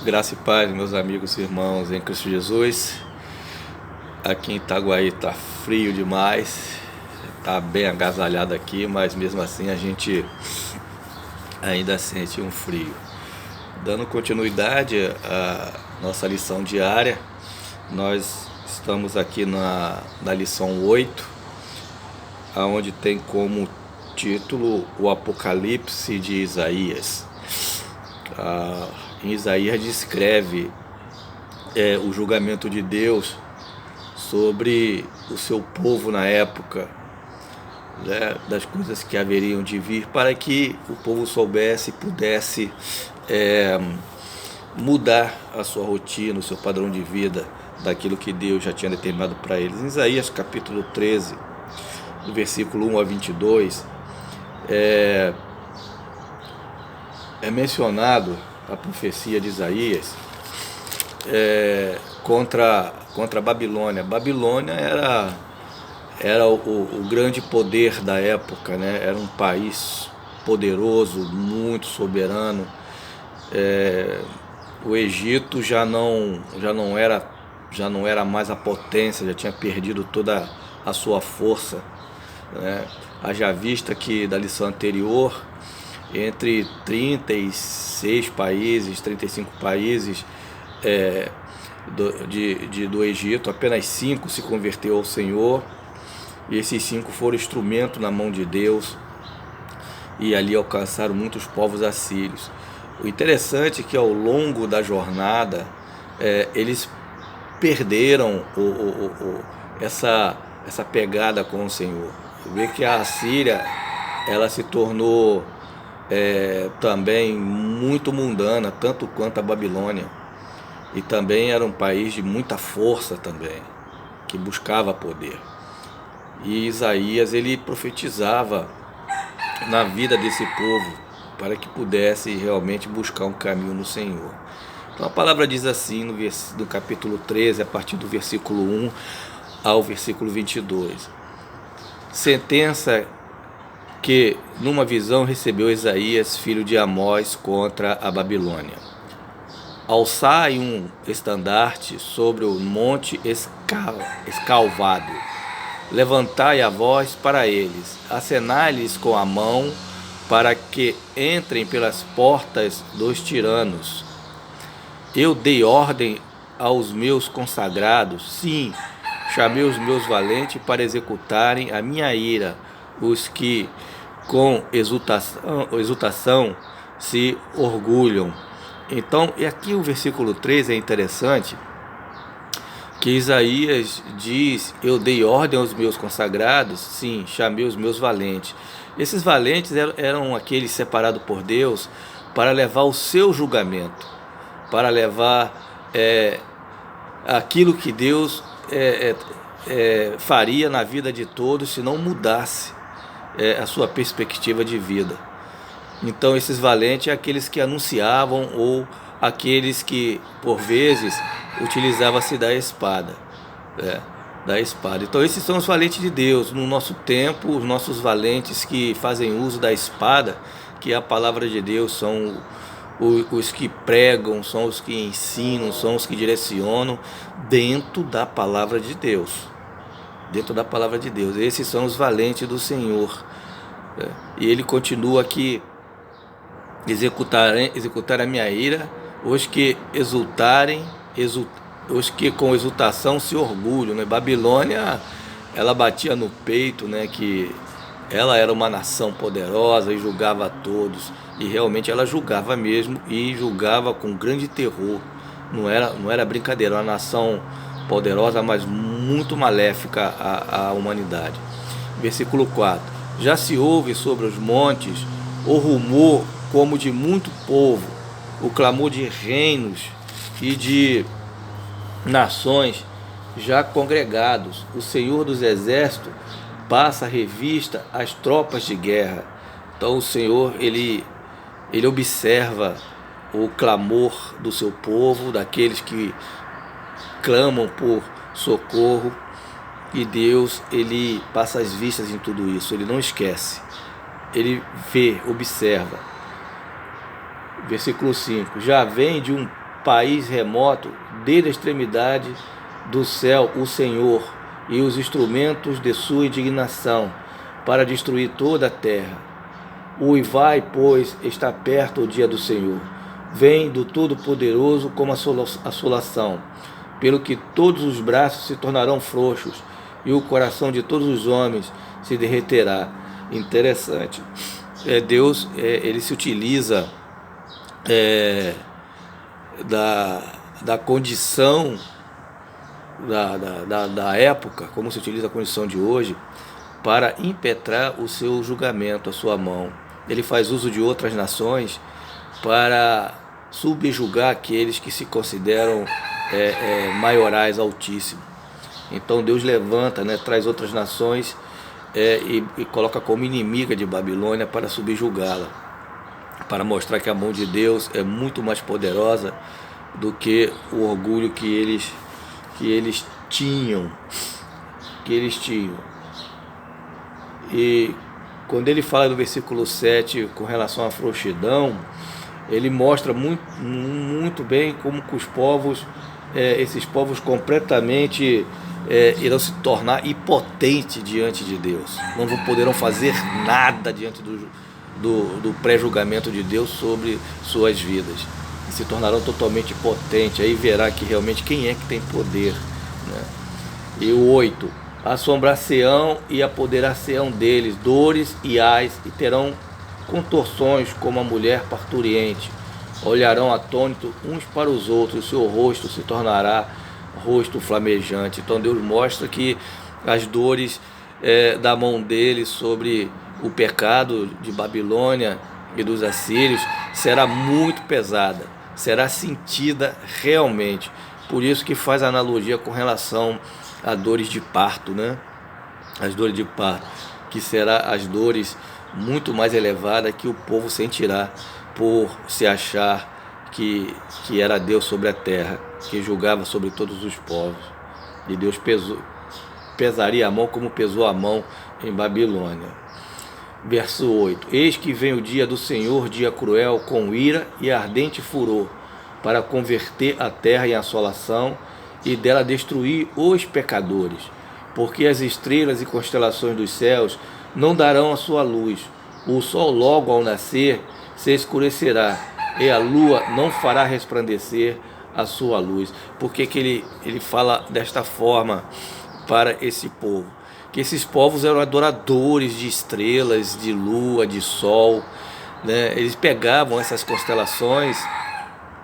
Graça e paz, meus amigos e irmãos em Cristo Jesus. Aqui em Itaguaí tá frio demais, tá bem agasalhado aqui, mas mesmo assim a gente ainda sente um frio. Dando continuidade à nossa lição diária, nós estamos aqui na lição 8, onde tem como título o Apocalipse de Isaías. Em Isaías descreve o julgamento de Deus sobre o seu povo na época, né, das coisas que haveriam de vir, para que o povo soubesse e pudesse mudar a sua rotina, o seu padrão de vida, daquilo que Deus já tinha determinado para eles. Em Isaías capítulo 13, do versículo 1 a 22, é mencionado a profecia de Isaías contra a Babilônia. Babilônia era o grande poder da época, né? Era um país poderoso, muito soberano. O Egito já não era mais a potência, já tinha perdido toda a sua força, né? Haja vista que da lição anterior, entre 36 países, 35 países do Egito, apenas 5 se converteu ao Senhor, e esses 5 foram instrumento na mão de Deus, e ali alcançaram muitos povos assírios. O interessante é que ao longo da jornada, eles perderam essa pegada com o Senhor. Vê que a Assíria, ela se tornou também muito mundana, tanto quanto a Babilônia, e também era um país de muita força também, que buscava poder. E Isaías, ele profetizava na vida desse povo, para que pudesse realmente buscar um caminho no Senhor. Então a palavra diz assim no capítulo 13, a partir do versículo 1 ao versículo 22. Sentença que numa visão recebeu Isaías, filho de Amós, contra a Babilônia. Alçai um estandarte sobre o monte escalvado, levantai a voz para eles, acenai-lhes com a mão, para que entrem pelas portas dos tiranos. Eu dei ordem aos meus consagrados, sim, chamei os meus valentes para executarem a minha ira, os que com exultação se orgulham. Então, e aqui o versículo 3 é interessante, que Isaías diz: eu dei ordem aos meus consagrados, sim, chamei os meus valentes. Esses valentes eram aqueles separados por Deus para levar o seu julgamento, para levar aquilo que Deus faria na vida de todos se não mudasse a sua perspectiva de vida. Então esses valentes são aqueles que anunciavam, ou aqueles que por vezes utilizavam-se da espada, Então esses são os valentes de Deus no nosso tempo. Os nossos valentes que fazem uso da espada, que é a palavra de Deus, são os que pregam, são os que ensinam, são os que direcionam dentro da palavra de Deus. Esses são os valentes do Senhor. E ele continua aqui: executar a minha ira, os que os que com exultação se orgulham, né? Babilônia, ela batia no peito, né, que ela era uma nação poderosa e julgava a todos, e realmente ela julgava mesmo, e julgava com grande terror. Não era brincadeira, uma nação poderosa, mas muito maléfica à humanidade. Versículo 4: já se ouve sobre os montes o rumor como de muito povo, o clamor de reinos e de nações já congregados. O Senhor dos Exércitos passa a revista às tropas de guerra. Então o Senhor, ele observa o clamor do seu povo, daqueles que clamam por socorro, e Deus, ele passa as vistas em tudo isso. Ele não esquece, ele vê, observa. Versículo 5: já vem de um país remoto, desde a extremidade do céu, o Senhor e os instrumentos de sua indignação, para destruir toda a terra. Uivai, pois, está perto o dia do Senhor. Vem do Todo-Poderoso como assolação, pelo que todos os braços se tornarão frouxos, e o coração de todos os homens se derreterá. Interessante. Deus, ele se utiliza da condição da época, como se utiliza a condição de hoje, para impetrar o seu julgamento, a sua mão. Ele faz uso de outras nações para subjugar aqueles que se consideram maiorais, altíssimos. Então Deus levanta, traz outras nações e coloca como inimiga de Babilônia para subjugá-la, para mostrar que a mão de Deus é muito mais poderosa do que o orgulho que eles tinham. E quando ele fala no versículo 7 com relação à frouxidão, ele mostra muito bem como que os povos, esses povos completamente irão se tornar impotentes diante de Deus. Não poderão fazer nada diante do pré-julgamento de Deus sobre suas vidas. E se tornarão totalmente impotentes. Aí verá que realmente quem é que tem poder. E o 8. Assombração e apoderar-se-ão deles dores e ais, e terão contorções como a mulher parturiente. Olharão atônitos uns para os outros, e o seu rosto se tornará rosto flamejante. Então Deus mostra que as dores da mão dele sobre o pecado de Babilônia e dos assírios será muito pesada, será sentida realmente. Por isso que faz analogia com relação a dores de parto, As dores de parto, que será as dores muito mais elevadas que o povo sentirá por se achar que era Deus sobre a terra, que julgava sobre todos os povos. E Deus pesaria a mão como pesou a mão em Babilônia. Verso 8. Eis que vem o dia do Senhor, dia cruel, com ira e ardente furor, para converter a terra em assolação e dela destruir os pecadores, porque as estrelas e constelações dos céus não darão a sua luz. O sol logo ao nascer se escurecerá, e a lua não fará resplandecer a sua luz. Por que ele fala desta forma para esse povo? Que esses povos eram adoradores de estrelas, de lua, de sol, Eles pegavam essas constelações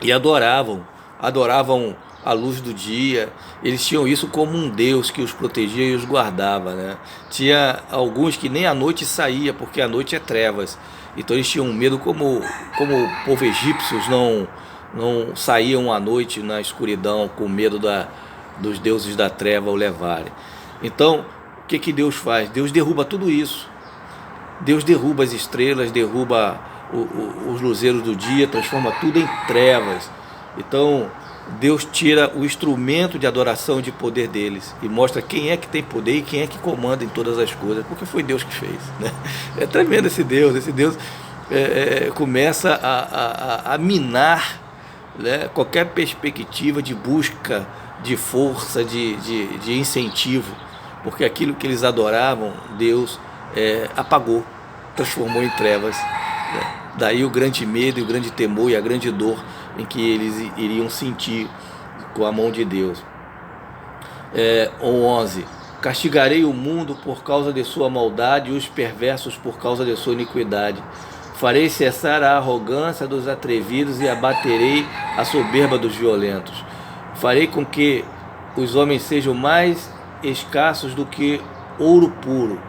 e adoravam a luz do dia. Eles tinham isso como um Deus que os protegia e os guardava, Tinha alguns que nem à noite saía, porque a noite é trevas. Então eles tinham medo, como o povo egípcios não saíam à noite na escuridão, com medo dos deuses da treva o levarem. Então, o que Deus faz? Deus derruba tudo isso. Deus derruba as estrelas, derruba os luzeiros do dia, transforma tudo em trevas. Então Deus tira o instrumento de adoração e de poder deles e mostra quem é que tem poder e quem é que comanda em todas as coisas, porque foi Deus que fez, É tremendo esse Deus começa a minar, qualquer perspectiva de busca de força, de incentivo, porque aquilo que eles adoravam, Deus apagou, transformou em trevas, Daí o grande medo e o grande temor e a grande dor em que eles iriam sentir com a mão de Deus. 11. Castigarei o mundo por causa de sua maldade e os perversos por causa de sua iniquidade. Farei cessar a arrogância dos atrevidos e abaterei a soberba dos violentos. Farei com que os homens sejam mais escassos do que ouro puro,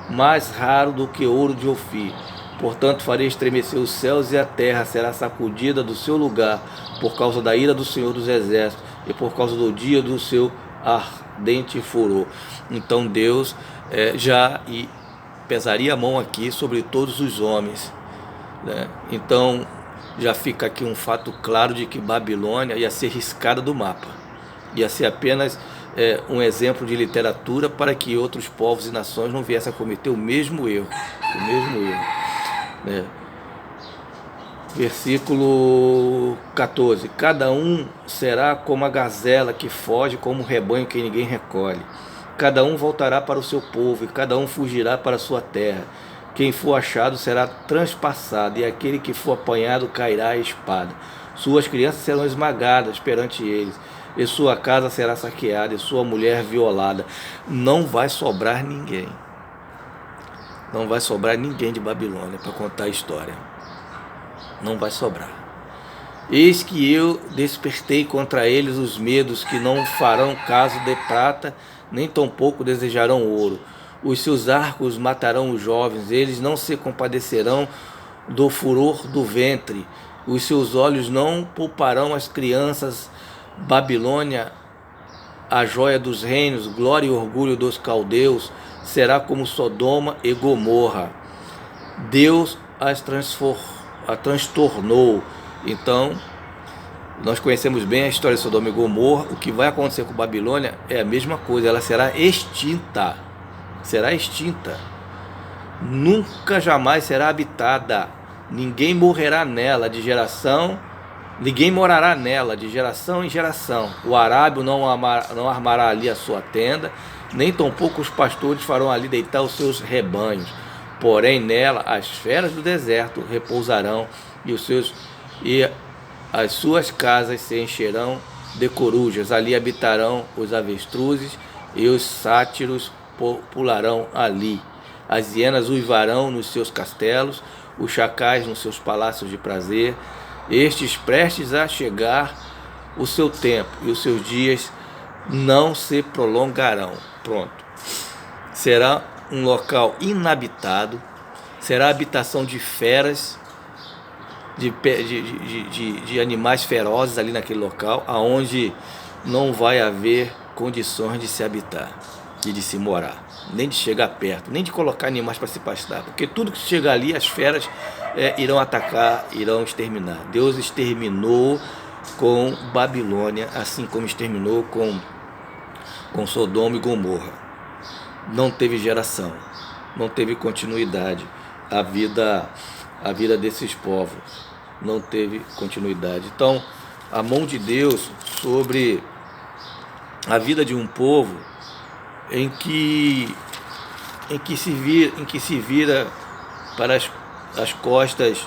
mais raro do que ouro de Ofir. Portanto, farei estremecer os céus e a terra será sacudida do seu lugar por causa da ira do Senhor dos Exércitos e por causa do dia do seu ardente furor. Então Deus já pesaria a mão aqui sobre todos os homens, Então já fica aqui um fato claro de que Babilônia ia ser riscada do mapa, ia ser apenas um exemplo de literatura para que outros povos e nações não viessem a cometer o mesmo erro. Versículo 14: cada um será como a gazela que foge, como um rebanho que ninguém recolhe. Cada um voltará para o seu povo, e cada um fugirá para a sua terra. Quem for achado será transpassado, e aquele que for apanhado cairá à espada. Suas crianças serão esmagadas perante eles, e sua casa será saqueada, e sua mulher violada. Não vai sobrar ninguém. Não vai sobrar ninguém de Babilônia para contar a história. Não vai sobrar. Eis que eu despertei contra eles os medos, que não farão caso de prata, nem tampouco desejarão ouro. Os seus arcos matarão os jovens, eles não se compadecerão do furor do ventre. Os seus olhos não pouparão as crianças. Babilônia, a joia dos reinos, glória e orgulho dos caldeus, será como Sodoma e Gomorra. Deus a transtornou. Então, nós conhecemos bem a história de Sodoma e Gomorra. O que vai acontecer com Babilônia é a mesma coisa, ela será extinta. Será extinta. Nunca jamais será habitada. Ninguém morrerá nela de geração, ninguém morará nela de geração em geração. O arábio não armará ali a sua tenda, nem tampouco os pastores farão ali deitar os seus rebanhos. Porém nela as feras do deserto repousarão, e as suas casas se encherão de corujas. Ali habitarão os avestruzes, e os sátiros pularão ali. As hienas uivarão nos seus castelos, os chacais nos seus palácios de prazer. Estes prestes a chegar o seu tempo, e os seus dias não se prolongarão. Pronto. Será um local inabitado, será habitação de feras, de animais ferozes ali naquele local, aonde não vai haver condições de se habitar e de se morar, nem de chegar perto, nem de colocar animais para se pastar, porque tudo que chegar ali, as feras irão atacar, irão exterminar. Deus exterminou com Babilônia, assim como exterminou com Sodoma e Gomorra. Não teve geração, não teve continuidade. A vida desses povos não teve continuidade. Então, a mão de Deus sobre a vida de um povo em que se vira para as costas,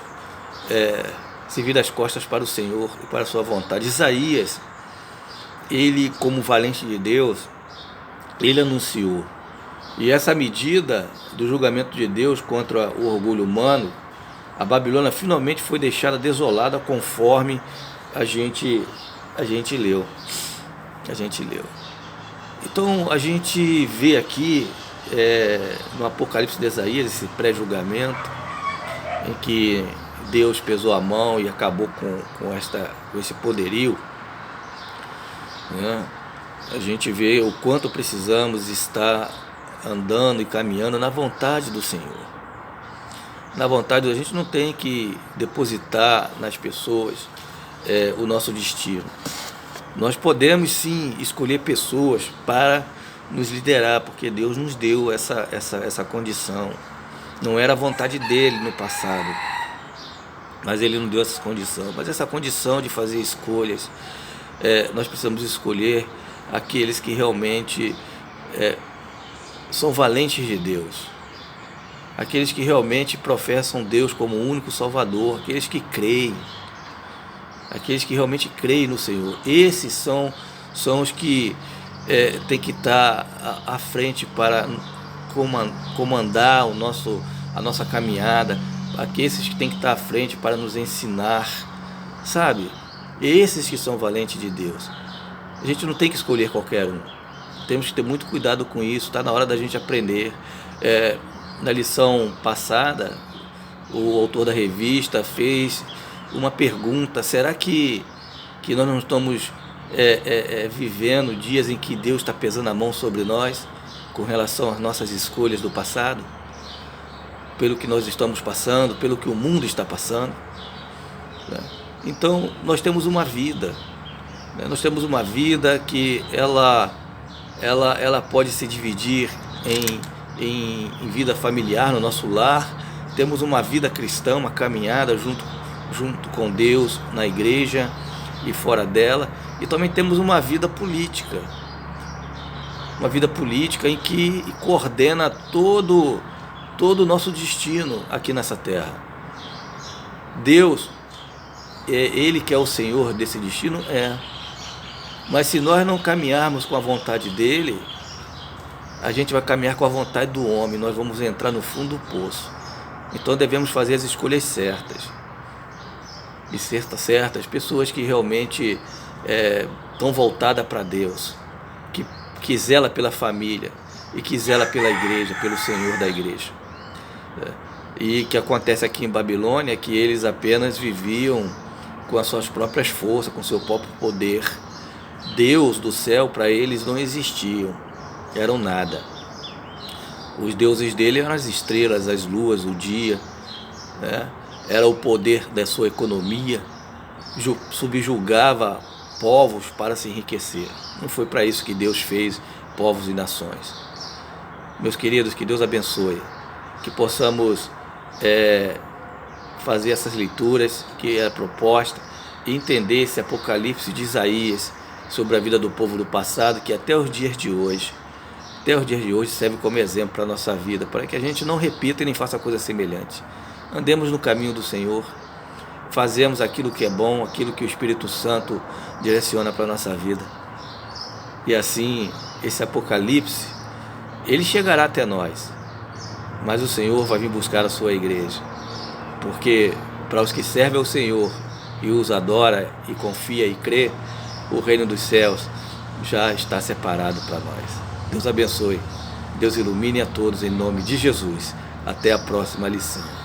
se vira as costas para o Senhor e para a sua vontade. Isaías, ele como valente de Deus, ele anunciou. E essa medida do julgamento de Deus contra o orgulho humano, a Babilônia finalmente foi deixada desolada, conforme a gente leu. Então a gente vê aqui no Apocalipse de Isaías esse pré-julgamento, em que Deus pesou a mão e acabou com esse poderio, né? A gente vê o quanto precisamos estar andando e caminhando na vontade do Senhor. Na vontade, a gente não tem que depositar nas pessoas o nosso destino. Nós podemos sim escolher pessoas para nos liderar, porque Deus nos deu essa condição. Não era a vontade dele no passado, mas ele nos deu essa condição. Mas essa condição de fazer escolhas, nós precisamos escolher aqueles que realmente são valentes de Deus, aqueles que realmente professam Deus como o único Salvador, aqueles que creem, aqueles que realmente creem no Senhor. Esses são os que têm que estar à frente para comandar a nossa caminhada, aqueles que têm que estar à frente para nos ensinar, sabe? Esses que são valentes de Deus. A gente não tem que escolher qualquer um. Temos que ter muito cuidado com isso. Está na hora da gente aprender. Na lição passada, o autor da revista fez uma pergunta: será que nós não estamos vivendo dias em que Deus está pesando a mão sobre nós com relação às nossas escolhas do passado, pelo que nós estamos passando, pelo que o mundo está passando, né? Então nós temos uma vida, né? Nós temos uma vida que ela pode se dividir em vida familiar no nosso lar. Temos uma vida cristã, uma caminhada junto junto com Deus, na igreja e fora dela, e também temos uma vida política em que coordena todo o nosso destino aqui nessa terra. Deus, Ele que é o Senhor desse destino, mas se nós não caminharmos com a vontade dEle, a gente vai caminhar com a vontade do homem, nós vamos entrar no fundo do poço. Então devemos fazer as escolhas certas. E certas pessoas que realmente estão voltadas para Deus, que zela pela família e que zela pela igreja, pelo Senhor da igreja. E que acontece aqui em Babilônia, que eles apenas viviam com as suas próprias forças, com seu próprio poder. Deus do céu para eles não existiam, eram nada. Os deuses dele eram as estrelas, as luas, o dia, era o poder da sua economia, subjugava povos para se enriquecer. Não foi para isso que Deus fez povos e nações. Meus queridos, que Deus abençoe, que possamos fazer essas leituras que é a proposta e entender esse Apocalipse de Isaías sobre a vida do povo do passado, que até os dias de hoje serve como exemplo para a nossa vida, para que a gente não repita e nem faça coisa semelhante. Andemos no caminho do Senhor, fazemos aquilo que é bom, aquilo que o Espírito Santo direciona para a nossa vida. E assim, esse Apocalipse, ele chegará até nós, mas o Senhor vai vir buscar a sua igreja, porque para os que servem ao Senhor e os adora e confia e crê, o reino dos céus já está separado para nós. Deus abençoe, Deus ilumine a todos em nome de Jesus. Até a próxima lição.